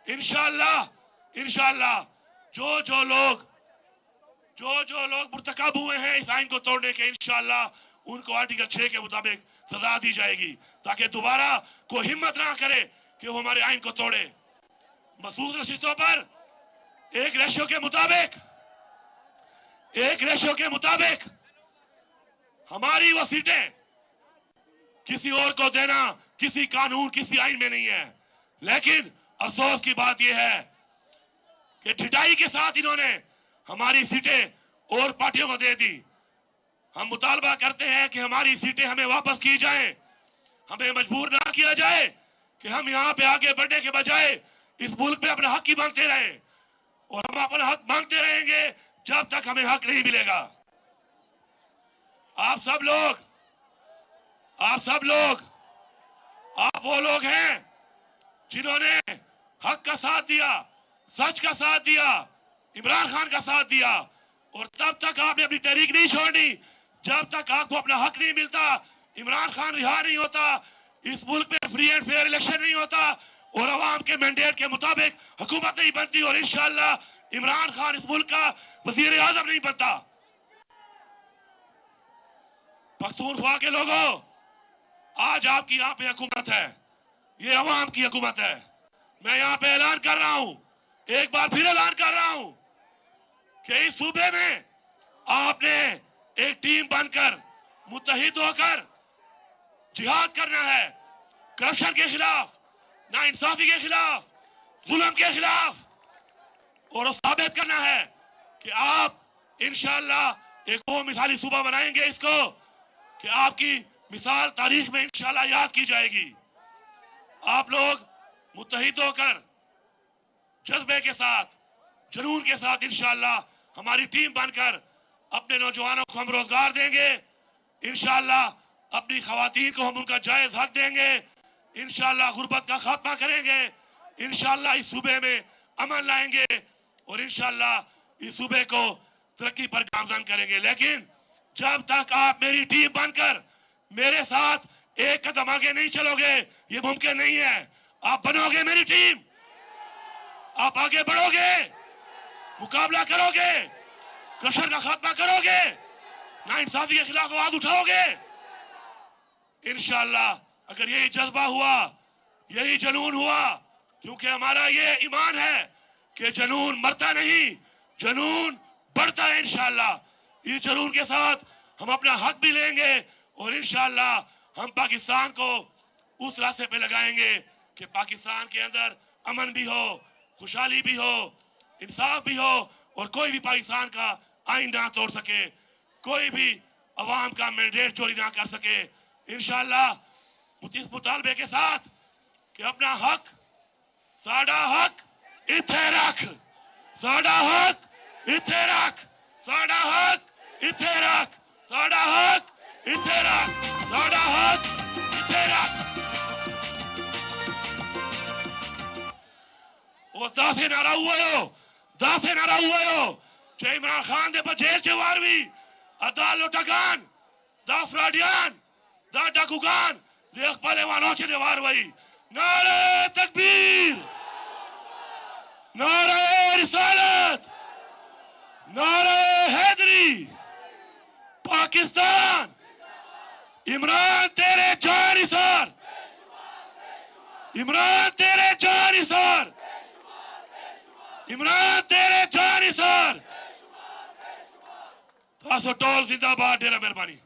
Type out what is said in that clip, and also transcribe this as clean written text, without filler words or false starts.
انشاءاللہ جو لوگ مرتکب ہوئے ہیں اس آئین کو توڑنے کے، انشاءاللہ ان کو آرٹیکل 6 کے مطابق سزا دی جائے گی، تاکہ دوبارہ کوئی ہمت نہ کرے کہ وہ ہمارے آئین کو توڑے۔ مخصوص نشستوں پر ایک ریشیو کے مطابق ہماری وہ سیٹیں کسی اور کو دینا کسی قانون کسی آئین میں نہیں ہے، لیکن افسوس کی بات یہ ہے کہ ڈھٹائی کے ساتھ انہوں نے ہماری سیٹیں اور پارٹیوں کو دے دی۔ ہم مطالبہ کرتے ہیں کہ ہماری سیٹیں ہمیں واپس کی جائیں، ہمیں مجبور نہ کیا جائے کہ ہم یہاں پہ آگے بڑھنے کے بجائے اس ملک میں اپنا حق ہی مانگتے رہیں، اور ہم اپنا حق مانگتے رہیں گے جب تک ہمیں حق نہیں ملے گا۔ آپ سب وہ لوگ ہیں جنہوں نے حق کا ساتھ دیا، سچ کا ساتھ دیا، عمران خان کا ساتھ دیا، اور تب تک آپ نے اپنی تحریک نہیں چھوڑنی جب تک آپ کو اپنا حق نہیں ملتا، عمران خان رہا نہیں ہوتا، اس ملک میں فری اینڈ فیئر الیکشن نہیں ہوتا، اور عوام کے مینڈیٹ کے مطابق حکومت نہیں بنتی، اور انشاءاللہ عمران خان اس ملک کا وزیر اعظم نہیں بنتا۔ پختونخوا کے لوگوں، آج آپ کی یہاں پہ حکومت ہے، یہ عوام کی حکومت ہے۔ میں یہاں پہ اعلان کر رہا ہوں، ایک بار پھر اعلان کر رہا ہوں کہ اس صوبے میں آپ نے ایک ٹیم بن کر متحد ہو کر جہاد کرنا ہے، کرپشن کے خلاف، ناانصافی کے خلاف، ظلم کے خلاف، اور وہ ثابت کرنا ہے کہ آپ انشاءاللہ ایک وہ مثالی صوبہ بنائیں گے اس کو کہ آپ کی مثال تاریخ میں انشاءاللہ یاد کی جائے گی۔ آپ لوگ متحد ہو کر جذبے کے ساتھ، جنون کے ساتھ انشاءاللہ ہماری ٹیم بن کر اپنے نوجوانوں کو ہم روزگار دیں گے، انشاءاللہ اپنی خواتین کو ہم ان کا جائز حق دیں گے، انشاءاللہ غربت کا خاتمہ کریں گے، انشاءاللہ اس صوبے میں امن لائیں گے، اور انشاءاللہ اس صوبے کو ترقی پر گامزن کریں گے۔ لیکن جب تک آپ میری ٹیم بن کر میرے ساتھ ایک قدم آگے نہیں چلو گے، یہ ممکن نہیں ہے۔ آپ بنو گے میری ٹیم، آپ آگے بڑھو گے، مقابلہ کرو گے، کرپشن کا خاتمہ کرو گے، ناانصافی کے خلاف آواز اٹھاؤ گے، انشاءاللہ اگر یہی جذبہ ہوا، یہی جنون ہوا، کیونکہ ہمارا یہ ایمان ہے کہ جنون مرتا نہیں، جنون بڑھتا ہے انشاءاللہ۔ اس جنون کے ساتھ ہم اپنا حق بھی لیں گے، اور انشاءاللہ ہم پاکستان کو اس راستے پہ لگائیں گے کہ پاکستان کے اندر امن بھی ہو، خوشحالی بھی ہو، انصاف بھی ہو، اور کوئی بھی پاکستان کا آئین نہ توڑ سکے، کوئی بھی عوام کا مینڈیٹ چوری نہ کر سکے۔ انشاءاللہ اس مطالبے کے ساتھ کہ اپنا حق، ساڈا حق اتھے رکھ، ساڈا حق اتھے رکھ، ساڈا حق اتھے رکھ، ساڈا حق اتھے رکھ، ساڈا حق اتھے رکھ۔ وہ دافع نعرہ ہوئے ہو چھے عمران خان دے بجیل چھے واروی ادا لوٹکان دا فراڈیان دا ڈاکوگان دے اقبال وانو چھے دے واروی۔ نعرہ تکبیر، نعرہ رسالت، نعرہ حیدری، پاکستان عمران تیرے جانثار، عمران تیرے جانثار، عمران تیرے جانثار۔ تاسو ٹول زندہ باد، ڈیرہ مہربانی۔